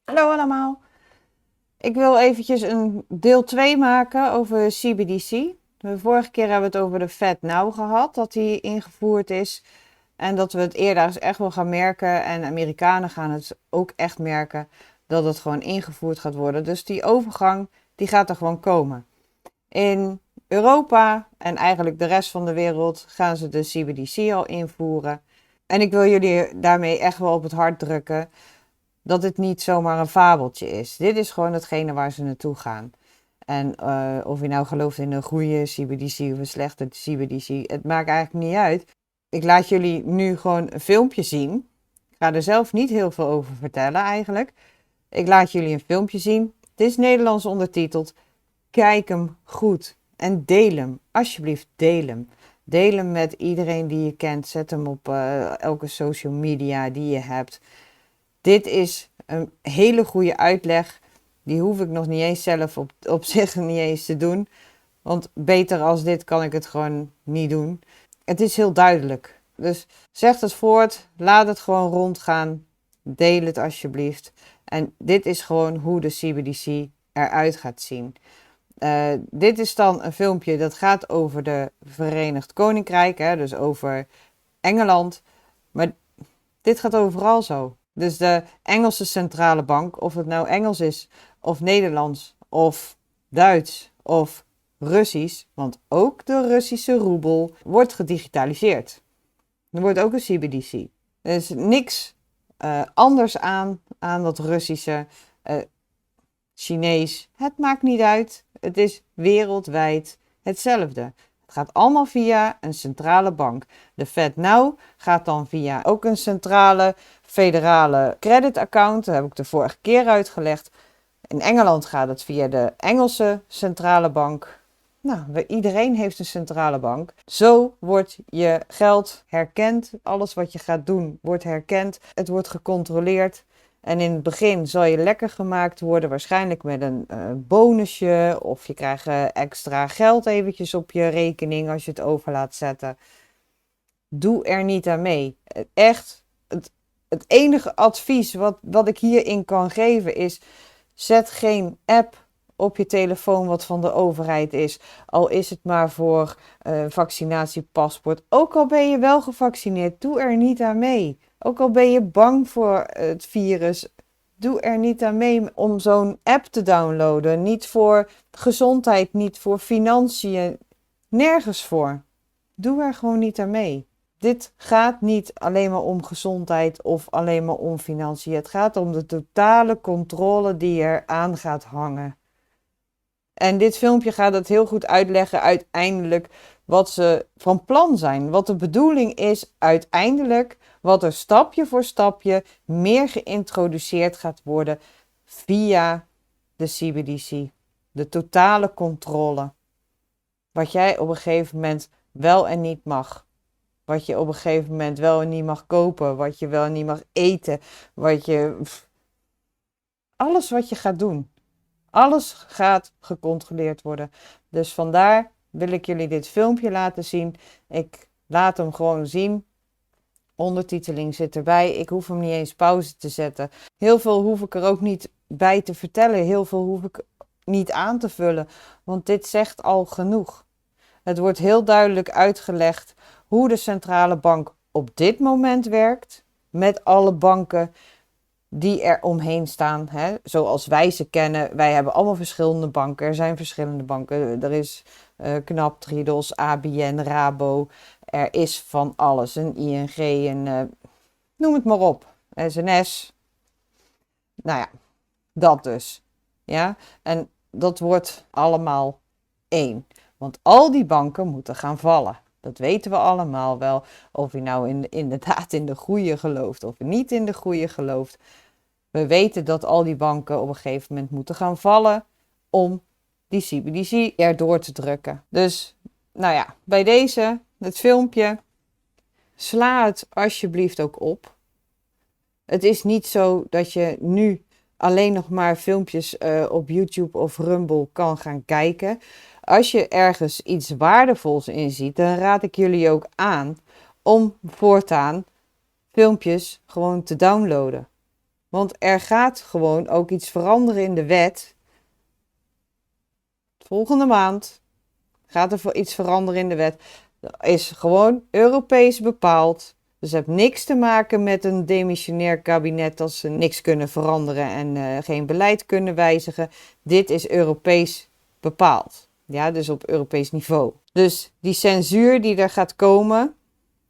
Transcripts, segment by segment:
Hallo allemaal. Ik wil eventjes een deel 2 maken over CBDC. De vorige keer hebben we het over de FedNow gehad, dat die ingevoerd is. En dat we het eerder echt wel gaan merken. En Amerikanen gaan het ook echt merken dat het gewoon ingevoerd gaat worden. Dus die overgang, die gaat er gewoon komen. In Europa en eigenlijk de rest van de wereld gaan ze de CBDC al invoeren. En ik wil jullie daarmee echt wel op het hart drukken dat het niet zomaar een fabeltje is. Dit is gewoon hetgene waar ze naartoe gaan. En of je nou gelooft in een goede CBDC of een slechte CBDC, het maakt eigenlijk niet uit. Ik laat jullie nu gewoon een filmpje zien. Ik ga er zelf niet heel veel over vertellen eigenlijk. Ik laat jullie een filmpje zien. Het is Nederlands ondertiteld. Kijk hem goed en deel hem. Alsjeblieft, deel hem. Deel hem met iedereen die je kent. Zet hem op elke social media die je hebt. Dit is een hele goede uitleg. Die hoef ik nog niet eens zelf op zich niet eens te doen. Want beter als dit kan ik het gewoon niet doen. Het is heel duidelijk. Dus zeg het voort. Laat het gewoon rondgaan. Deel het alsjeblieft. En dit is gewoon hoe de CBDC eruit gaat zien. Dit is dan een filmpje dat gaat over de Verenigd Koninkrijk. Hè, dus over Engeland. Maar dit gaat overal zo. Dus de Engelse centrale bank, of het nou Engels is, of Nederlands, of Duits, of Russisch, want ook de Russische roebel wordt gedigitaliseerd. Er wordt ook een CBDC. Er is niks anders aan dat Russische, Chinees. Het maakt niet uit. Het is wereldwijd hetzelfde. Het gaat allemaal via een centrale bank. De FedNow gaat dan via ook een centrale federale creditaccount. Dat heb ik de vorige keer uitgelegd. In Engeland gaat het via de Engelse centrale bank. Nou, iedereen heeft een centrale bank. Zo wordt je geld herkend. Alles wat je gaat doen wordt herkend. Het wordt gecontroleerd. En in het begin zal je lekker gemaakt worden, waarschijnlijk met een bonusje. Of je krijgt extra geld eventjes op je rekening als je het over laat zetten. Doe er niet aan mee. Echt, het enige advies wat ik hierin kan geven is, zet geen app op je telefoon wat van de overheid is. Al is het maar voor vaccinatiepaspoort. Ook al ben je wel gevaccineerd, doe er niet aan mee. Ook al ben je bang voor het virus, doe er niet aan mee om zo'n app te downloaden. Niet voor gezondheid, niet voor financiën, nergens voor. Doe er gewoon niet aan mee. Dit gaat niet alleen maar om gezondheid of alleen maar om financiën. Het gaat om de totale controle die er aan gaat hangen. En dit filmpje gaat het heel goed uitleggen uiteindelijk wat ze van plan zijn. Wat de bedoeling is uiteindelijk, wat er stapje voor stapje meer geïntroduceerd gaat worden via de CBDC. De totale controle. Wat jij op een gegeven moment wel en niet mag. Wat je op een gegeven moment wel en niet mag kopen. Wat je wel en niet mag eten. Alles wat je gaat doen. Alles gaat gecontroleerd worden. Dus vandaar wil ik jullie dit filmpje laten zien. Ik laat hem gewoon zien. Ondertiteling zit erbij. Ik hoef hem niet eens pauze te zetten. Heel veel hoef ik er ook niet bij te vertellen. Heel veel hoef ik niet aan te vullen. Want dit zegt al genoeg. Het wordt heel duidelijk uitgelegd hoe de centrale bank op dit moment werkt. Met alle banken die er omheen staan, hè? Zoals wij ze kennen. Wij hebben allemaal verschillende banken. Er zijn verschillende banken. Er is Knap, Triodos, ABN, Rabo. Er is van alles. Een ING, noem het maar op. SNS. Nou ja, dat dus. Ja? En dat wordt allemaal één. Want al die banken moeten gaan vallen. Dat weten we allemaal wel. Of je nou inderdaad in de goede gelooft of niet in de goede gelooft. We weten dat al die banken op een gegeven moment moeten gaan vallen om die CBDC erdoor te drukken. Dus, nou ja, bij deze, het filmpje, sla het alsjeblieft ook op. Het is niet zo dat je nu alleen nog maar filmpjes op YouTube of Rumble kan gaan kijken. Als je ergens iets waardevols in ziet, dan raad ik jullie ook aan om voortaan filmpjes gewoon te downloaden. Want er gaat gewoon ook iets veranderen in de wet. Volgende maand gaat er voor iets veranderen in de wet. Dat is gewoon Europees bepaald. Dus het heeft niks te maken met een demissionair kabinet dat ze niks kunnen veranderen en geen beleid kunnen wijzigen. Dit is Europees bepaald. Ja, dus op Europees niveau. Dus die censuur die er gaat komen,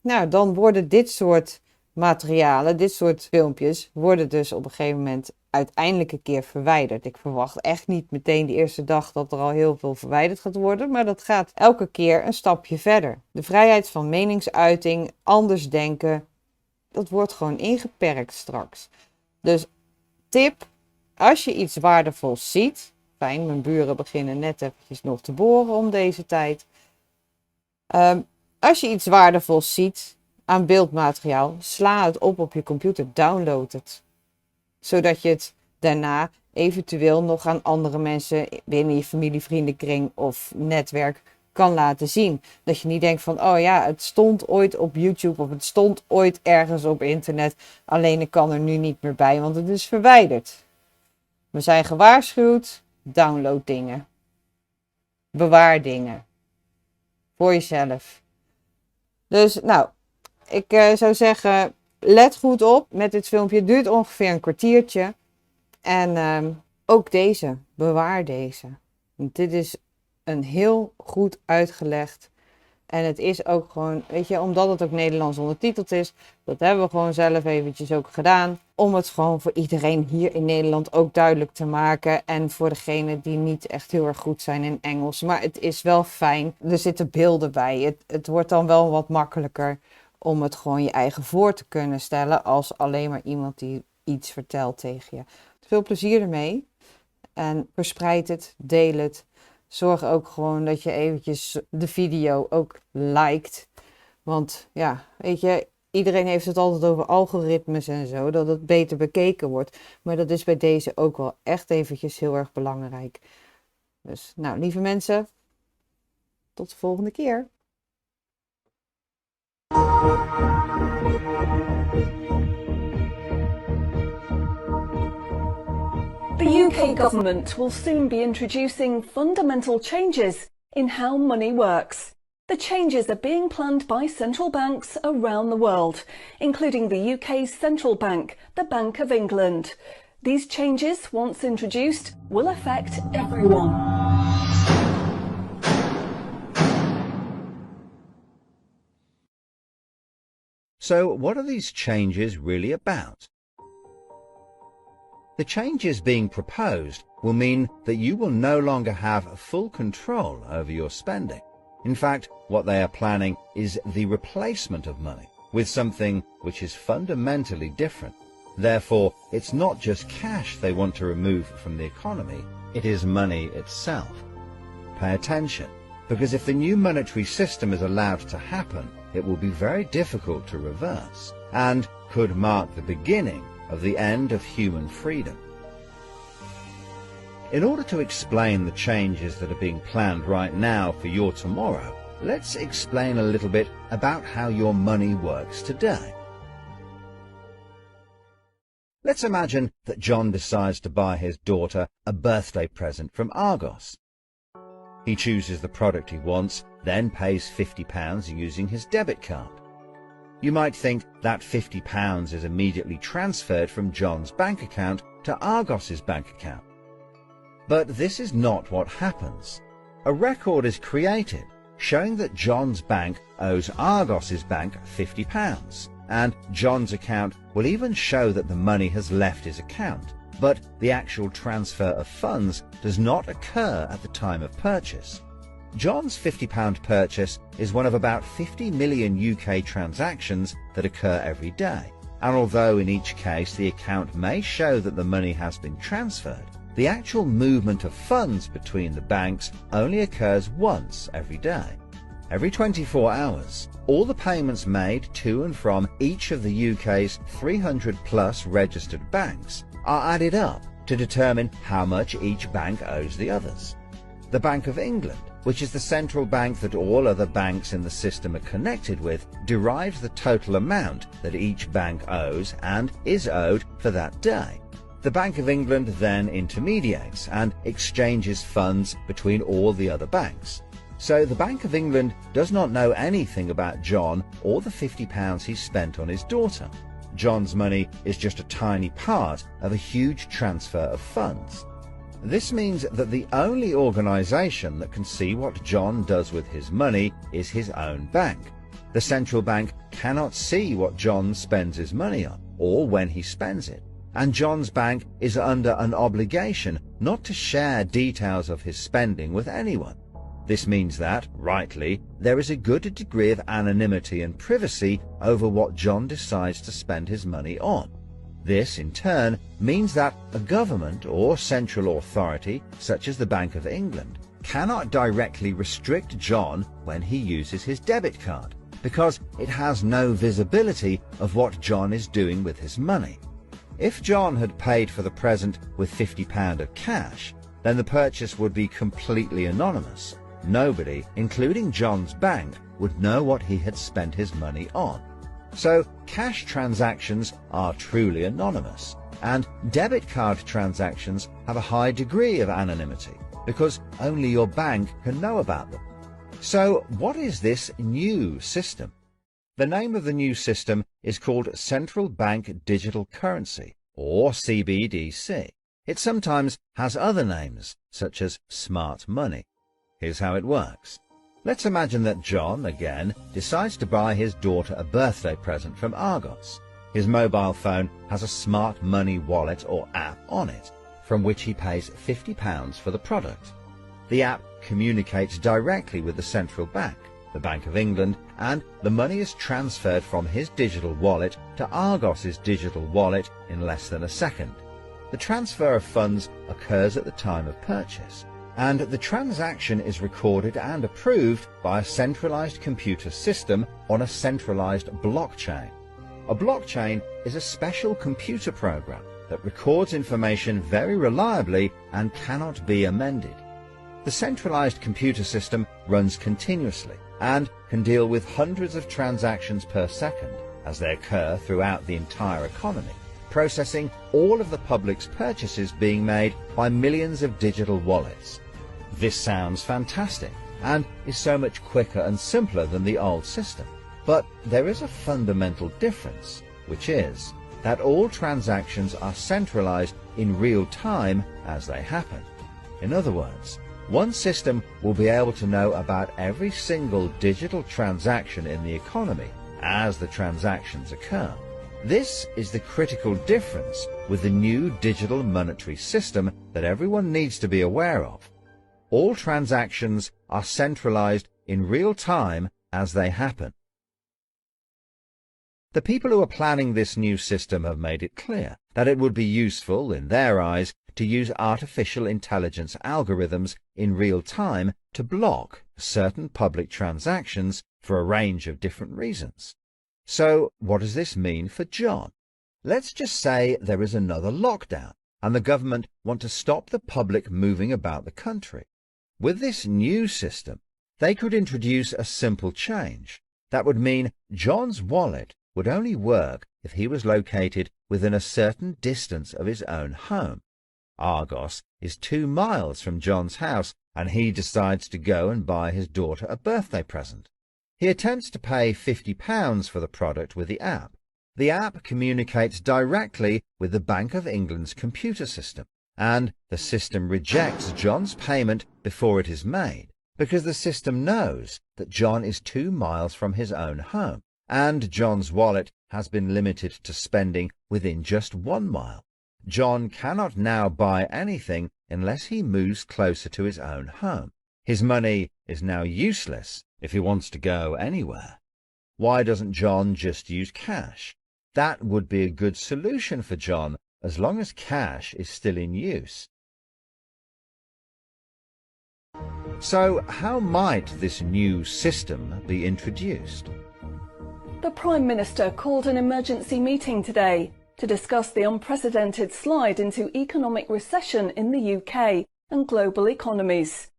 nou dan worden dit soort materialen, dit soort filmpjes, worden dus op een gegeven moment uiteindelijk een keer verwijderd. Ik verwacht echt niet meteen de eerste dag dat er al heel veel verwijderd gaat worden, maar dat gaat elke keer een stapje verder. De vrijheid van meningsuiting, anders denken, dat wordt gewoon ingeperkt straks. Dus tip, als je iets waardevols ziet, fijn, mijn buren beginnen net eventjes nog te boren om deze tijd. Als je iets waardevols ziet aan beeldmateriaal, sla het op je computer, download het. Zodat je het daarna eventueel nog aan andere mensen binnen je familie, vriendenkring of netwerk kan laten zien. Dat je niet denkt van, oh ja, het stond ooit op YouTube of het stond ooit ergens op internet. Alleen ik kan er nu niet meer bij, want het is verwijderd. We zijn gewaarschuwd, download dingen. Bewaar dingen. Voor jezelf. Dus nou, ik zou zeggen, let goed op met dit filmpje. Het duurt ongeveer een kwartiertje. En ook deze, bewaar deze. Want dit is een heel goed uitgelegd. En het is ook gewoon, weet je, omdat het ook Nederlands ondertiteld is. Dat hebben we gewoon zelf eventjes ook gedaan. Om het gewoon voor iedereen hier in Nederland ook duidelijk te maken. En voor degenen die niet echt heel erg goed zijn in Engels. Maar het is wel fijn. Er zitten beelden bij. Het wordt dan wel wat makkelijker om het gewoon je eigen voor te kunnen stellen. Als alleen maar iemand die iets vertelt tegen je. Veel plezier ermee. En verspreid het, deel het. Zorg ook gewoon dat je eventjes de video ook liked. Want ja, weet je, iedereen heeft het altijd over algoritmes en zo. Dat het beter bekeken wordt. Maar dat is bij deze ook wel echt eventjes heel erg belangrijk. Dus nou, lieve mensen. Tot de volgende keer. The UK government will soon be introducing fundamental changes in how money works. The changes are being planned by central banks around the world, including the UK's central bank, the Bank of England. These changes, once introduced, will affect everyone. So, what are these changes really about? The changes being proposed will mean that you will no longer have full control over your spending. In fact, what they are planning is the replacement of money with something which is fundamentally different. Therefore, it's not just cash they want to remove from the economy, it is money itself. Pay attention, because if the new monetary system is allowed to happen, it will be very difficult to reverse, and could mark the beginning of the end of human freedom. In order to explain the changes that are being planned right now for your tomorrow, let's explain a little bit about how your money works today. Let's imagine that John decides to buy his daughter a birthday present from Argos. He chooses the product he wants, then pays £50 using his debit card. You might think that £50 is immediately transferred from John's bank account to Argos's bank account. But this is not what happens. A record is created showing that John's bank owes Argos's bank £50, and John's account will even show that the money has left his account, but the actual transfer of funds does not occur at the time of purchase. John's £50 purchase is one of about 50 million UK transactions that occur every day, and although in each case the account may show that the money has been transferred, the actual movement of funds between the banks only occurs once every day. Every 24 hours, all the payments made to and from each of the UK's 300 plus registered banks are added up to determine how much each bank owes the others. The Bank of England, which is the central bank that all other banks in the system are connected with, derives the total amount that each bank owes and is owed for that day. The Bank of England then intermediates and exchanges funds between all the other banks. So the Bank of England does not know anything about John or the £50 he spent on his daughter. John's money is just a tiny part of a huge transfer of funds. This means that the only organisation that can see what John does with his money is his own bank. The central bank cannot see what John spends his money on or when he spends it. And John's bank is under an obligation not to share details of his spending with anyone. This means that, rightly, there is a good degree of anonymity and privacy over what John decides to spend his money on. This, in turn, means that a government or central authority, such as the Bank of England, cannot directly restrict John when he uses his debit card, because it has no visibility of what John is doing with his money. If John had paid for the present with £50 of cash, then the purchase would be completely anonymous. Nobody, including John's bank, would know what he had spent his money on. So cash transactions are truly anonymous, and debit card transactions have a high degree of anonymity, because only your bank can know about them. So what is this new system? The name of the new system is called Central Bank Digital Currency, or CBDC. It sometimes has other names, such as smart money. Here's how it works. Let's imagine that John, again, decides to buy his daughter a birthday present from Argos. His mobile phone has a smart money wallet or app on it, from which he pays £50 for the product. The app communicates directly with the central bank, the Bank of England, and the money is transferred from his digital wallet to Argos's digital wallet in less than a second. The transfer of funds occurs at the time of purchase, and the transaction is recorded and approved by a centralized computer system on a centralized blockchain. A blockchain is a special computer program that records information very reliably and cannot be amended. The centralized computer system runs continuously and can deal with hundreds of transactions per second as they occur throughout the entire economy, processing all of the public's purchases being made by millions of digital wallets. This sounds fantastic and is so much quicker and simpler than the old system. But there is a fundamental difference, which is that all transactions are centralized in real time as they happen. In other words, one system will be able to know about every single digital transaction in the economy as the transactions occur. This is the critical difference with the new digital monetary system that everyone needs to be aware of. All transactions are centralized in real time as they happen. The people who are planning this new system have made it clear that it would be useful, in their eyes, to use artificial intelligence algorithms in real time to block certain public transactions for a range of different reasons. So what does this mean for John? Let's just say there is another lockdown and the government want to stop the public moving about the country. With this new system, they could introduce a simple change. That would mean John's wallet would only work if he was located within a certain distance of his own home. Argos is 2 miles from John's house, and he decides to go and buy his daughter a birthday present. He attempts to pay £50 for the product with the app. The app communicates directly with the Bank of England's computer system, and the system rejects John's payment before it is made, because the system knows that John is 2 miles from his own home, and John's wallet has been limited to spending within just 1 mile. John cannot now buy anything unless he moves closer to his own home. His money is now useless if he wants to go anywhere. Why doesn't John just use cash? That would be a good solution for John, as long as cash is still in use. So how might this new system be introduced? The Prime Minister called an emergency meeting today to discuss the unprecedented slide into economic recession in the UK and global economies.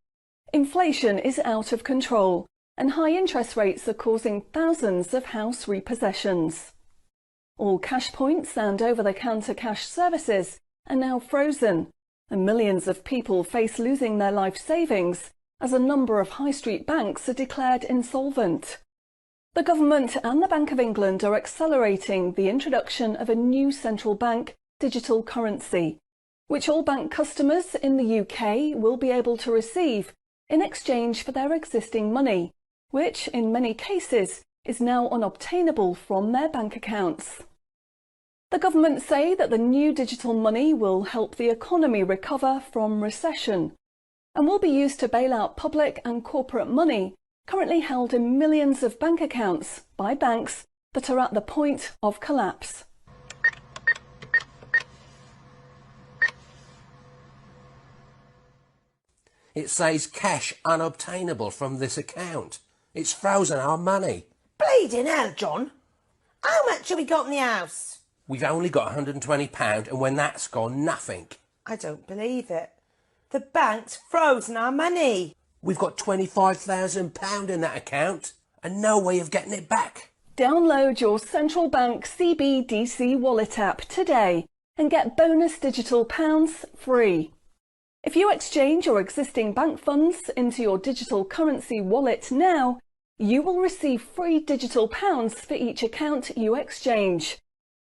Inflation is out of control, and high interest rates are causing thousands of house repossessions. All cash points and over-the-counter cash services are now frozen, and millions of people face losing their life savings as a number of high street banks are declared insolvent. The government and the Bank of England are accelerating the introduction of a new central bank digital currency, which all bank customers in the UK will be able to receive in exchange for their existing money, which in many cases is now unobtainable from their bank accounts. The government say that the new digital money will help the economy recover from recession and will be used to bail out public and corporate money currently held in millions of bank accounts by banks that are at the point of collapse. It says cash unobtainable from this account. It's frozen our money. Bleeding hell, John. How much have we got in the house? We've only got £120, and when that's gone, nothing. I don't believe it. The bank's frozen our money. We've got £25,000 in that account, and no way of getting it back. Download your central bank CBDC wallet app today and get bonus digital pounds free. If you exchange your existing bank funds into your digital currency wallet now, you will receive free digital pounds for each account you exchange.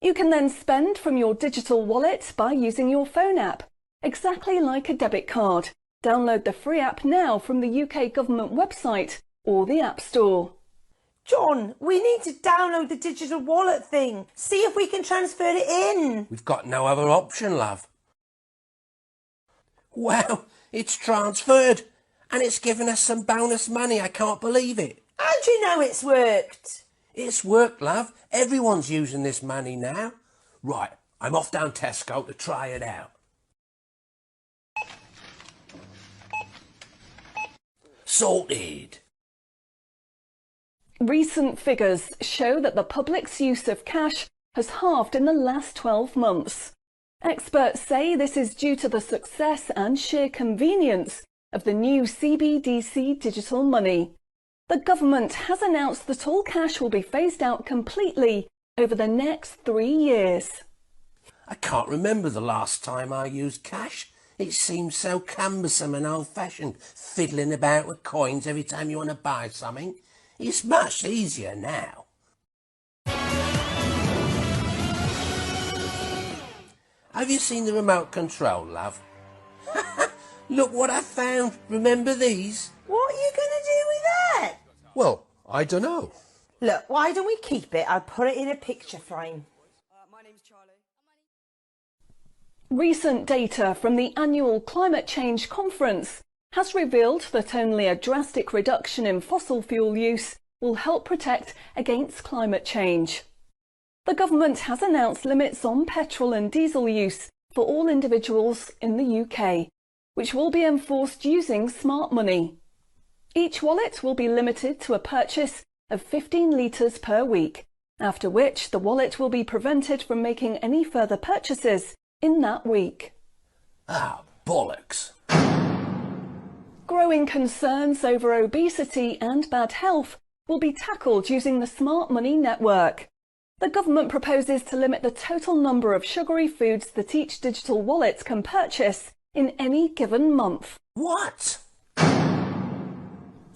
You can then spend from your digital wallet by using your phone app, exactly like a debit card. Download the free app now from the UK government website or the App Store. John, we need to download the digital wallet thing. See if we can transfer it in. We've got no other option, love. Wow, it's transferred, and it's given us some bonus money. I can't believe it. How do you know it's worked? It's worked, love. Everyone's using this money now. Right, I'm off down Tesco to try it out. Sorted. Recent figures show that the public's use of cash has halved in the last 12 months. Experts say this is due to the success and sheer convenience of the new CBDC digital money. The government has announced that all cash will be phased out completely over the next 3 years. I can't remember the last time I used cash. It seems so cumbersome and old-fashioned, fiddling about with coins every time you want to buy something. It's much easier now. Have you seen the remote control, love? Look what I found. Remember these? What are you going to do with that? Well, I don't know. Look, why don't we keep it? I'll put it in a picture frame. My name's Charlie. Recent data from the annual Climate Change Conference has revealed that only a drastic reduction in fossil fuel use will help protect against climate change. The government has announced limits on petrol and diesel use for all individuals in the UK, which will be enforced using smart money. Each wallet will be limited to a purchase of 15 litres per week, after which the wallet will be prevented from making any further purchases in that week. Ah, bollocks. Growing concerns over obesity and bad health will be tackled using the Smart Money Network. The government proposes to limit the total number of sugary foods that each digital wallet can purchase in any given month. What?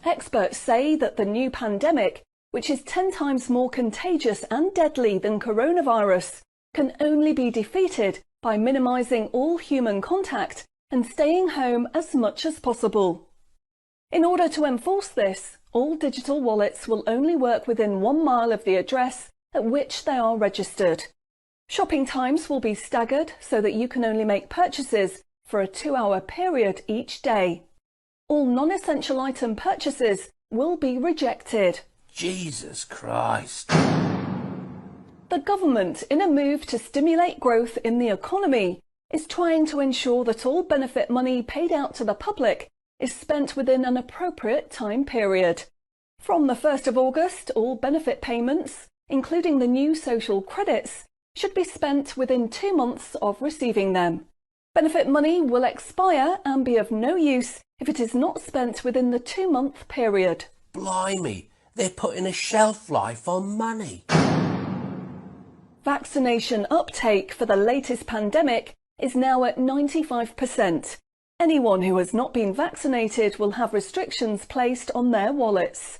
Experts say that the new pandemic, which is 10 times more contagious and deadly than coronavirus, can only be defeated by minimising all human contact and staying home as much as possible. In order to enforce this, all digital wallets will only work within 1 mile of the address at which they are registered. Shopping times will be staggered so that you can only make purchases for a 2-hour period each day. All non-essential item purchases will be rejected. Jesus Christ. The government, in a move to stimulate growth in the economy, is trying to ensure that all benefit money paid out to the public is spent within an appropriate time period. From the 1st of August, all benefit payments, including the new social credits, should be spent within 2 months of receiving them. Benefit money will expire and be of no use if it is not spent within the 2-month period. Blimey, they're putting a shelf life on money. Vaccination uptake for the latest pandemic is now at 95%. Anyone who has not been vaccinated will have restrictions placed on their wallets.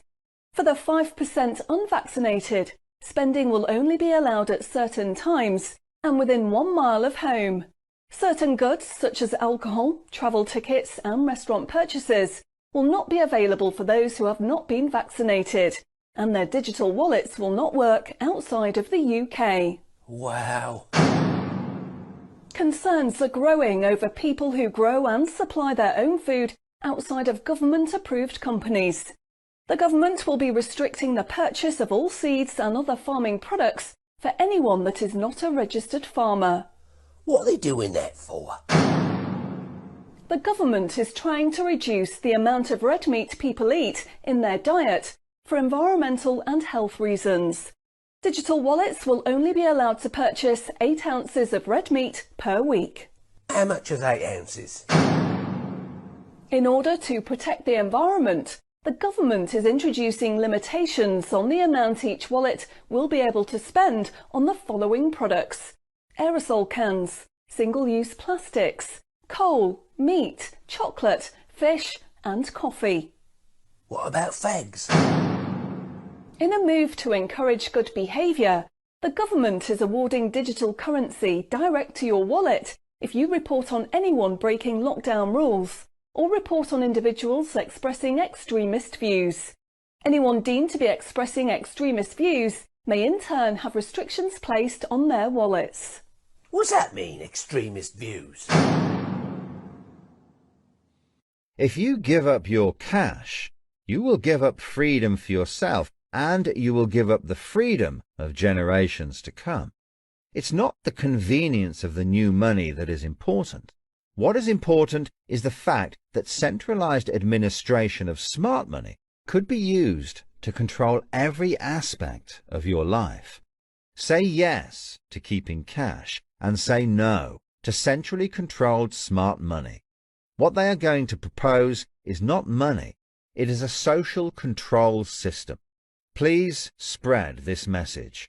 For the 5% unvaccinated, spending will only be allowed at certain times and within 1 mile of home. Certain goods, such as alcohol, travel tickets and restaurant purchases, will not be available for those who have not been vaccinated, and their digital wallets will not work outside of the UK. Wow. Concerns are growing over people who grow and supply their own food outside of government-approved companies. The government will be restricting the purchase of all seeds and other farming products for anyone that is not a registered farmer. What are they doing that for? The government is trying to reduce the amount of red meat people eat in their diet for environmental and health reasons. Digital wallets will only be allowed to purchase 8 ounces of red meat per week. How much is 8 ounces? In order to protect the environment, the government is introducing limitations on the amount each wallet will be able to spend on the following products: aerosol cans, single-use plastics, coal, meat, chocolate, fish and coffee. What about fags? In a move to encourage good behaviour, the government is awarding digital currency direct to your wallet if you report on anyone breaking lockdown rules or report on individuals expressing extremist views. Anyone deemed to be expressing extremist views may in turn have restrictions placed on their wallets. What's that mean, extremist views? If you give up your cash, you will give up freedom for yourself, and you will give up the freedom of generations to come. It's not the convenience of the new money that is important. What is important is the fact that centralized administration of smart money could be used to control every aspect of your life. Say yes to keeping cash and say no to centrally controlled smart money. What they are going to propose is not money, it is a social control system. Please spread this message.